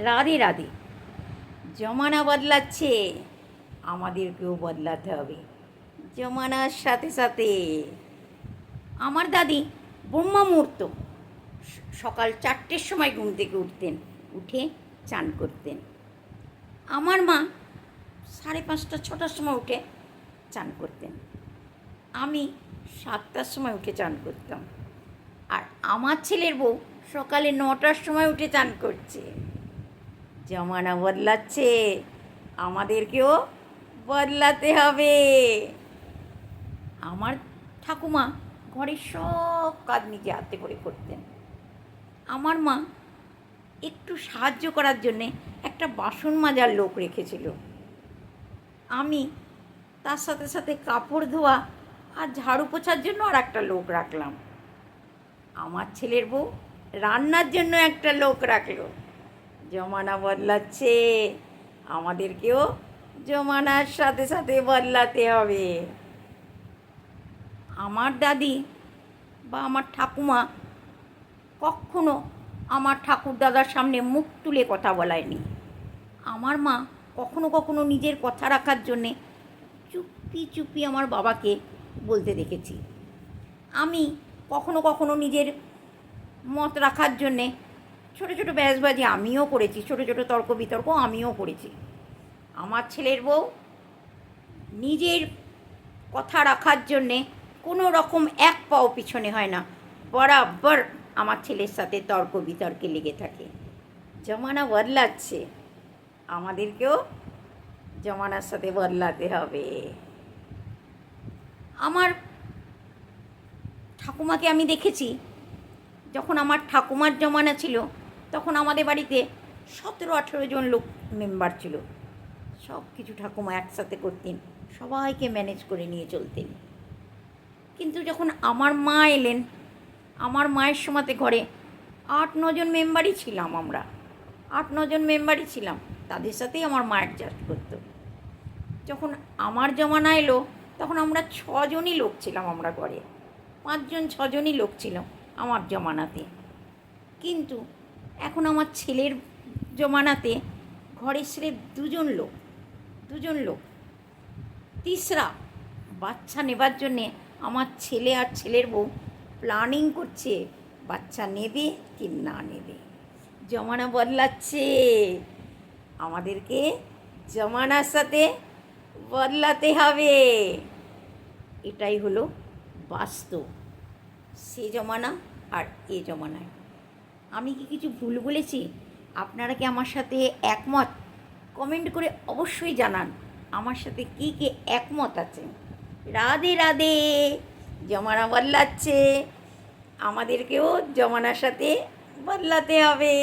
রাধে রাধে। জমানা বদলাচ্ছে, আমাদেরকেও বদলাতে হবে জমানার সাথে সাথে। আমার দাদি ব্রহ্মা মুহূর্ত সকাল 4টের সময় ঘুম থেকে উঠতেন, উঠে চান করতেন। আমার মা 5:30 6টার সময় উঠে চান করতেন। আমি 7টার সময় উঠে চান করতাম। আর আমার ছেলের বউ সকালে 9টার সময় উঠে চান করছে। জমানা বদলাচ্ছে, আমাদেরকেও বদলাতে হবে। আমার ঠাকুমা ঘরের সব কাজ নিজে হাতে করে করতেন। আমার মা একটু সাহায্য করার জন্যে একটা বাসন মাজার লোক রেখেছিল। আমি তার সাথে সাথে কাপড় ধোয়া আর ঝাড়ু পোছার জন্য আর একটা লোক রাখলাম। আমার ছেলের বউ রান্নার জন্য একটা লোক রাখলো। জমানা বদলাচ্ছে, আমাদেরকেও জমানার সাথে সাথে বদলাতে হবে। আমার দাদি বা আমার ঠাকুমা কখনো আমার ঠাকুর দাদার সামনে মুখ তুলে কথা বলায়নি। আমার মা কখনো কখনো নিজের কথা রাখার জন্যে চুপি চুপি আমার বাবাকে বলতে দেখেছি। আমি কখনো কখনো নিজের মত রাখার জন্যে ছোটো ছোটো ব্যাসবাজি আমিও করেছি, ছোটো ছোটো তর্ক বিতর্ক আমিও করেছি। আমার ছেলের বউ নিজের কথা রাখার জন্যে কোনো রকম এক পাও পিছনে হয় না, বরাবর আমার ছেলের সাথে তর্ক বিতর্কে লেগে থাকে। জমানা বদলাচ্ছে, আমাদেরকেও জমানার সাথে বদলাতে হবে। আমার ঠাকুমাকে আমি দেখেছি, যখন আমার ঠাকুমার জমানা ছিল তখন আমাদের বাড়িতে 17-18 জন লোক মেম্বার ছিল। সব কিছু ঠাকুমা একসাথে করতেন, সবাইকে ম্যানেজ করে নিয়ে চলতেন। কিন্তু যখন আমার মা এলেন, আমার মায়ের সময়তে ঘরে 8-9 জন মেম্বারই ছিলাম। আমরা 8-9 জন মেম্বারই ছিলাম, তাদের সাথেই আমার মা অ্যাডজাস্ট করতো। যখন আমার জমানা এলো তখন আমরা 6 জনই লোক ছিলাম। আমরা ঘরে 5 জন 6 জনই লোক ছিলাম আমার জমানাতে। কিন্তু এখন আমার ছেলের জমানাতে ঘরে সির্ফ 2 জন লোক। তিসরা বাচ্চা নেবার জন্যে আমার ছেলে আর ছেলের বউ প্ল্যানিং করছে বাচ্চা নেবে কি না নেবে। জমানা বদলাচ্ছে, আমাদেরকে জমানার সাথে বদলাতে হবে। এটাই হলো বাস্তব, সে জমানা আর এ জমানায়। আমি কি কিছু ভুল বলেছি? আপনারা কি আমার সাথে একমত? কমেন্ট করে অবশ্যই জানান আমার সাথে কি কি একমত আছেন। রাধে রাধে। জমানা বদলাচ্ছে, আমাদেরকেও জমানার সাথে বদলাতে হবে।